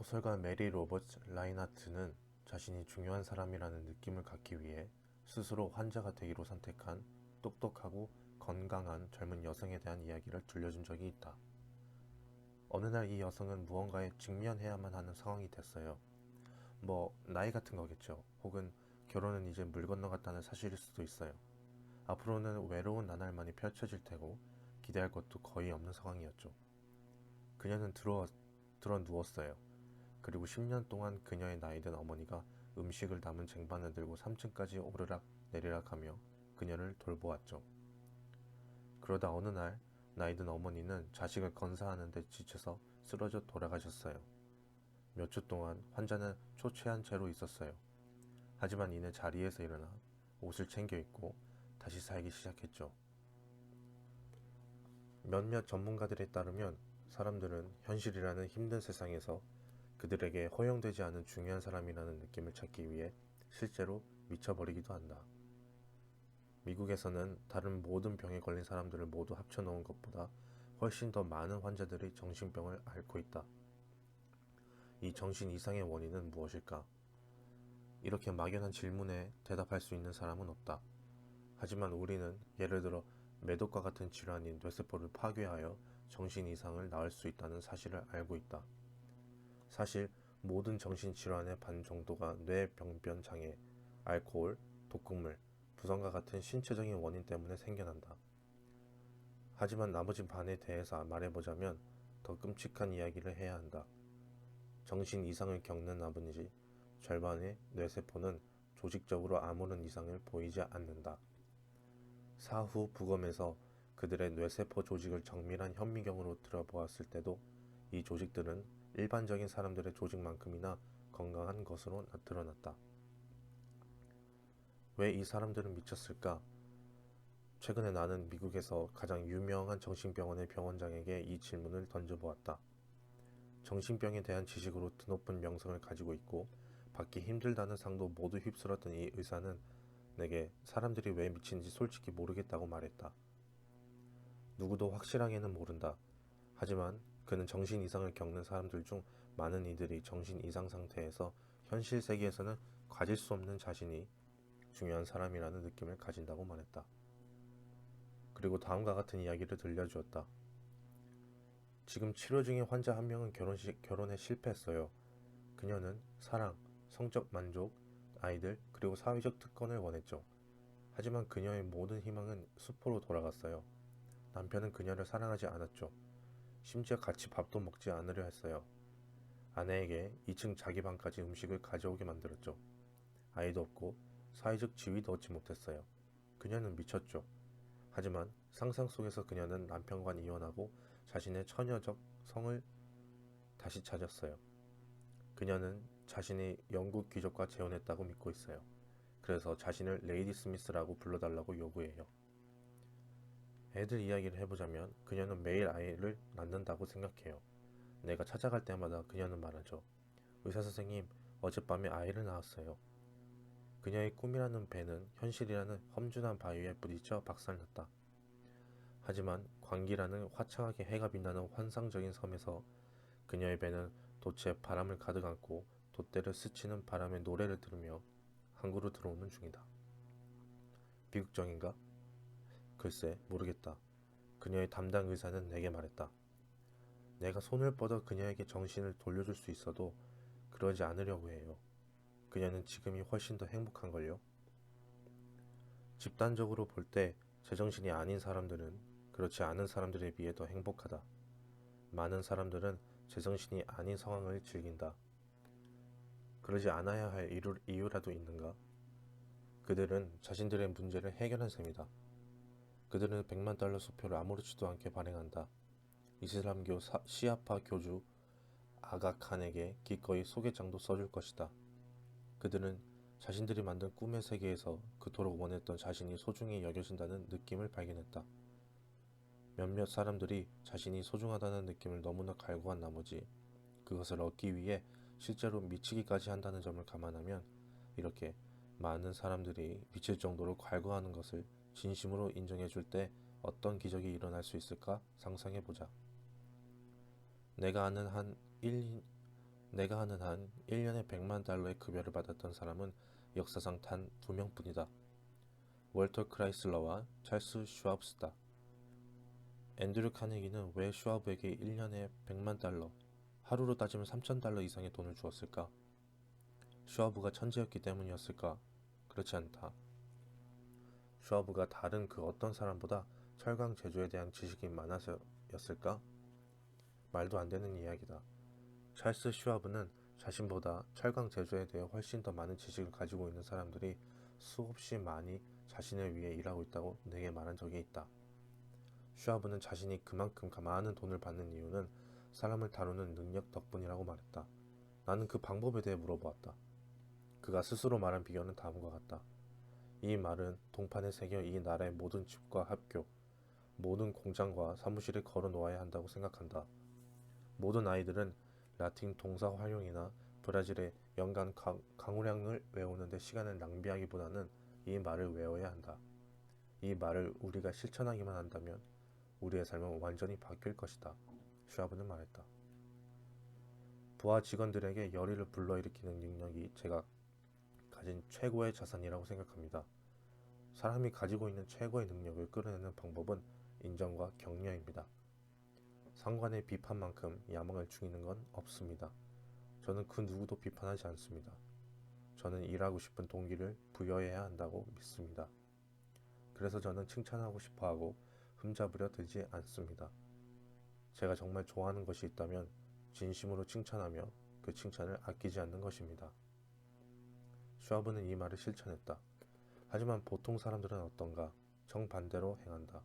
소설가 메리 로버츠 라인하트는 자신이 중요한 사람이라는 느낌을 갖기 위해 스스로 환자가 되기로 선택한 똑똑하고 건강한 젊은 여성에 대한 이야기를 들려준 적이 있다. 어느 날 이 여성은 무언가에 직면해야만 하는 상황이 됐어요. 나이 같은 거겠죠. 혹은 결혼은 이제 물 건너갔다는 사실일 수도 있어요. 앞으로는 외로운 나날만이 펼쳐질 테고 기대할 것도 거의 없는 상황이었죠. 그녀는 들어 누웠어요. 그리고 10년 동안 그녀의 나이든 어머니가 음식을 담은 쟁반을 들고 3층까지 오르락 내리락 하며 그녀를 돌보았죠. 그러다 어느 날 나이든 어머니는 자식을 건사하는 데 지쳐서 쓰러져 돌아가셨어요. 몇 주 동안 환자는 초췌한 채로 있었어요. 하지만 이내 자리에서 일어나 옷을 챙겨 입고 다시 살기 시작했죠. 몇몇 전문가들에 따르면 사람들은 현실이라는 힘든 세상에서 그들에게 허용되지 않은 중요한 사람이라는 느낌을 찾기 위해 실제로 미쳐버리기도 한다. 미국에서는 다른 모든 병에 걸린 사람들을 모두 합쳐놓은 것보다 훨씬 더 많은 환자들이 정신병을 앓고 있다. 이 정신 이상의 원인은 무엇일까? 이렇게 막연한 질문에 대답할 수 있는 사람은 없다. 하지만 우리는 예를 들어 매독과 같은 질환인 뇌세포를 파괴하여 정신 이상을 낳을 수 있다는 사실을 알고 있다. 사실 모든 정신질환의 반 정도가 뇌병변 장애, 알코올, 독극물, 부성과 같은 신체적인 원인 때문에 생겨난다. 하지만 나머지 반에 대해서 말해보자면 더 끔찍한 이야기를 해야 한다. 정신 이상을 겪는 나머지 절반의 뇌세포는 조직적으로 아무런 이상을 보이지 않는다. 사후 부검에서 그들의 뇌세포 조직을 정밀한 현미경으로 들어보았을 때도 이 조직들은 일반적인 사람들의 조직만큼이나 건강한 것으로 드러났다. 왜 이 사람들은 미쳤을까? 최근에 나는 미국에서 가장 유명한 정신병원의 병원장에게 이 질문을 던져보았다. 정신병에 대한 지식으로 드높은 명성을 가지고 있고 받기 힘들다는 상도 모두 휩쓸었던 이 의사는 내게 사람들이 왜 미친지 솔직히 모르겠다고 말했다. 누구도 확실하게는 모른다. 하지만 그는 정신 이상을 겪는 사람들 중 많은 이들이 정신 이상 상태에서 현실 세계에서는 가질 수 없는 자신이 중요한 사람이라는 느낌을 가진다고 말했다. 그리고 다음과 같은 이야기를 들려주었다. 지금 치료 중인 환자 한 명은 결혼에 실패했어요. 그녀는 사랑, 성적 만족, 아이들, 그리고 사회적 특권을 원했죠. 하지만 그녀의 모든 희망은 수포로 돌아갔어요. 남편은 그녀를 사랑하지 않았죠. 심지어 같이 밥도 먹지 않으려 했어요. 아내에게 2층 자기 방까지 음식을 가져오게 만들었죠. 아이도 없고 사회적 지위도 얻지 못했어요. 그녀는 미쳤죠. 하지만 상상 속에서 그녀는 남편과 이혼하고 자신의 처녀적 성을 다시 찾았어요. 그녀는 자신이 영국 귀족과 재혼했다고 믿고 있어요. 그래서 자신을 레이디 스미스라고 불러달라고 요구해요. 애들 이야기를 해보자면 그녀는 매일 아이를 낳는다고 생각해요. 내가 찾아갈 때마다 그녀는 말하죠. 의사선생님, 어젯밤에 아이를 낳았어요. 그녀의 꿈이라는 배는 현실이라는 험준한 바위에 부딪혀 박살났다. 하지만 광기라는 화창하게 해가 빛나는 환상적인 섬에서 그녀의 배는 돛에 바람을 가득 안고 돛대를 스치는 바람의 노래를 들으며 항구로 들어오는 중이다. 비극적인가? 글쎄, 모르겠다. 그녀의 담당 의사는 내게 말했다. 내가 손을 뻗어 그녀에게 정신을 돌려줄 수 있어도 그러지 않으려고 해요. 그녀는 지금이 훨씬 더 행복한걸요. 집단적으로 볼 때 제정신이 아닌 사람들은 그렇지 않은 사람들에 비해 더 행복하다. 많은 사람들은 제정신이 아닌 상황을 즐긴다. 그러지 않아야 할 이유라도 있는가? 그들은 자신들의 문제를 해결한 셈이다. 그들은 100만 달러 수표를 아무렇지도 않게 발행한다. 이슬람교 시아파 교주 아가칸에게 기꺼이 소개장도 써줄 것이다. 그들은 자신들이 만든 꿈의 세계에서 그토록 원했던 자신이 소중히 여겨진다는 느낌을 발견했다. 몇몇 사람들이 자신이 소중하다는 느낌을 너무나 갈구한 나머지 그것을 얻기 위해 실제로 미치기까지 한다는 점을 감안하면 이렇게 많은 사람들이 미칠 정도로 갈구하는 것을 진심으로 인정해 줄 때 어떤 기적이 일어날 수 있을까 상상해 보자. 내가 아는 한 내가 하는 한 1년에 100만 달러의 급여를 받았던 사람은 역사상 단 2명뿐이다. 월터 크라이슬러와 찰스 슈와브스다. 앤드류 카네기는 왜 슈와브에게 1년에 100만 달러, 하루로 따지면 3,000달러 이상의 돈을 주었을까? 슈와브가 천재였기 때문이었을까? 그렇지 않다. 슈와브가 다른 그 어떤 사람보다 철강 제조에 대한 지식이 많아서였을까? 말도 안 되는 이야기다. 찰스 슈와브는 자신보다 철강 제조에 대해 훨씬 더 많은 지식을 가지고 있는 사람들이 수없이 많이 자신을 위해 일하고 있다고 내게 말한 적이 있다. 슈와브는 자신이 그만큼 많은 돈을 받는 이유는 사람을 다루는 능력 덕분이라고 말했다. 나는 그 방법에 대해 물어보았다. 그가 스스로 말한 비결은 다음과 같다. 이 말은 동판에 새겨 이 나라의 모든 집과 학교, 모든 공장과 사무실에 걸어 놓아야 한다고 생각한다. 모든 아이들은 라틴 동사 활용이나 브라질의 연간 강우량을 외우는데 시간을 낭비하기보다는 이 말을 외워야 한다. 이 말을 우리가 실천하기만 한다면 우리의 삶은 완전히 바뀔 것이다. 슈와브는 말했다. 부하 직원들에게 열의를 불러일으키는 능력이 제가 가진 최고의 자산이라고 생각합니다. 사람이 가지고 있는 최고의 능력을 끌어내는 방법은 인정과 격려입니다. 상관의 비판만큼 야망을 죽이는 건 없습니다. 저는 그 누구도 비판하지 않습니다. 저는 일하고 싶은 동기를 부여해야 한다고 믿습니다. 그래서 저는 칭찬하고 싶어하고 흠잡으려 들지 않습니다. 제가 정말 좋아하는 것이 있다면 진심으로 칭찬하며 그 칭찬을 아끼지 않는 것입니다. 슈와브는 이 말을 실천했다. 하지만 보통 사람들은 어떤가? 정반대로 행한다.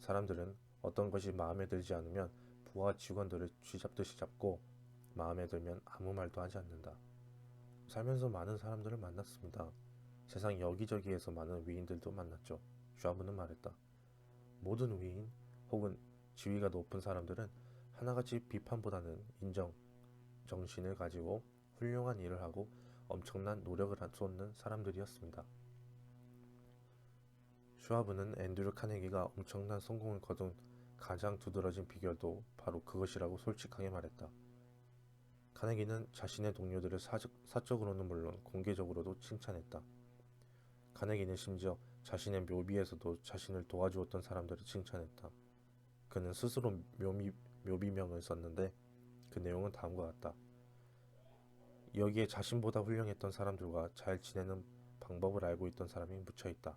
사람들은 어떤 것이 마음에 들지 않으면 부하 직원들을 쥐잡듯이 잡고 마음에 들면 아무 말도 하지 않는다. 살면서 많은 사람들을 만났습니다. 세상 여기저기에서 많은 위인들도 만났죠. 슈와브는 말했다. 모든 위인 혹은 지위가 높은 사람들은 하나같이 비판보다는 인정, 정신을 가지고 훌륭한 일을 하고 엄청난 노력을 쏟는 사람들이었습니다. 슈와브는 앤드류 카네기가 엄청난 성공을 거둔 가장 두드러진 비결도 바로 그것이라고 솔직하게 말했다. 카네기는 자신의 동료들을 사적으로는 물론 공개적으로도 칭찬했다. 카네기는 심지어 자신의 묘비에서도 자신을 도와주었던 사람들을 칭찬했다. 그는 스스로 묘비명을 썼는데 그 내용은 다음과 같다. 여기에 자신보다 훌륭했던 사람들과 잘 지내는 방법을 알고 있던 사람이 묻혀있다.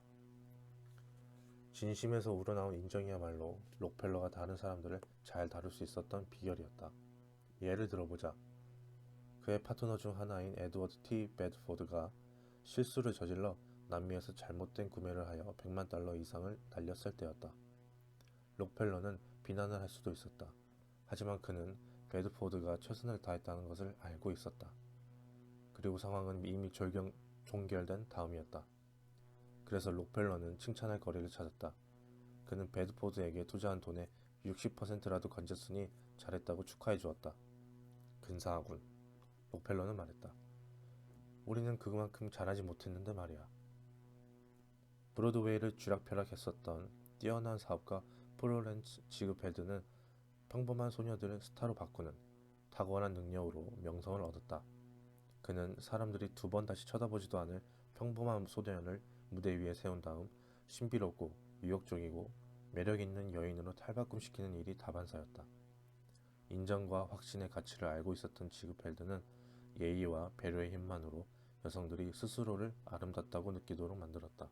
진심에서 우러나온 인정이야말로 록펠러가 다른 사람들을 잘 다룰 수 있었던 비결이었다. 예를 들어보자. 그의 파트너 중 하나인 에드워드 T. 베드포드가 실수를 저질러 남미에서 잘못된 구매를 하여 100만 달러 이상을 날렸을 때였다. 록펠러는 비난을 할 수도 있었다. 하지만 그는 베드포드가 최선을 다했다는 것을 알고 있었다. 그리고 상황은 이미 종결된 다음이었다. 그래서 록펠러는 칭찬할 거리를 찾았다. 그는 베드포드에게 투자한 돈의 60%라도 건졌으니 잘했다고 축하해 주었다. 근사하군. 록펠러는 말했다. 우리는 그만큼 잘하지 못했는데 말이야. 브로드웨이를 쥐락펴락했었던 뛰어난 사업가 플로렌스 지그펠드는 평범한 소녀들을 스타로 바꾸는 탁월한 능력으로 명성을 얻었다. 그는 사람들이 두 번 다시 쳐다보지도 않을 평범한 소년을 무대 위에 세운 다음 신비롭고 유혹적이고 매력있는 여인으로 탈바꿈시키는 일이 다반사였다. 인정과 확신의 가치를 알고 있었던 지그펠드는 예의와 배려의 힘만으로 여성들이 스스로를 아름답다고 느끼도록 만들었다.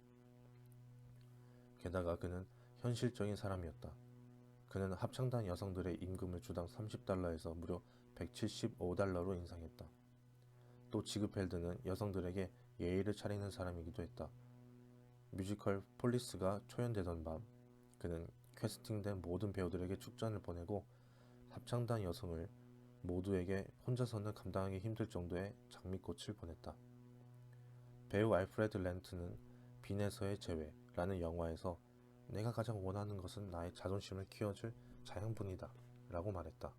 게다가 그는 현실적인 사람이었다. 그는 합창단 여성들의 임금을 주당 30달러에서 무려 175달러로 인상했다. 또 지그펠드는 여성들에게 예의를 차리는 사람이기도 했다. 뮤지컬 폴리스가 초연되던 밤, 그는 캐스팅된 모든 배우들에게 축전을 보내고 합창단 여성을 모두에게 혼자서는 감당하기 힘들 정도의 장미꽃을 보냈다. 배우 알프레드 렌트는 빈에서의 재회라는 영화에서 내가 가장 원하는 것은 나의 자존심을 키워줄 자양분이다 라고 말했다.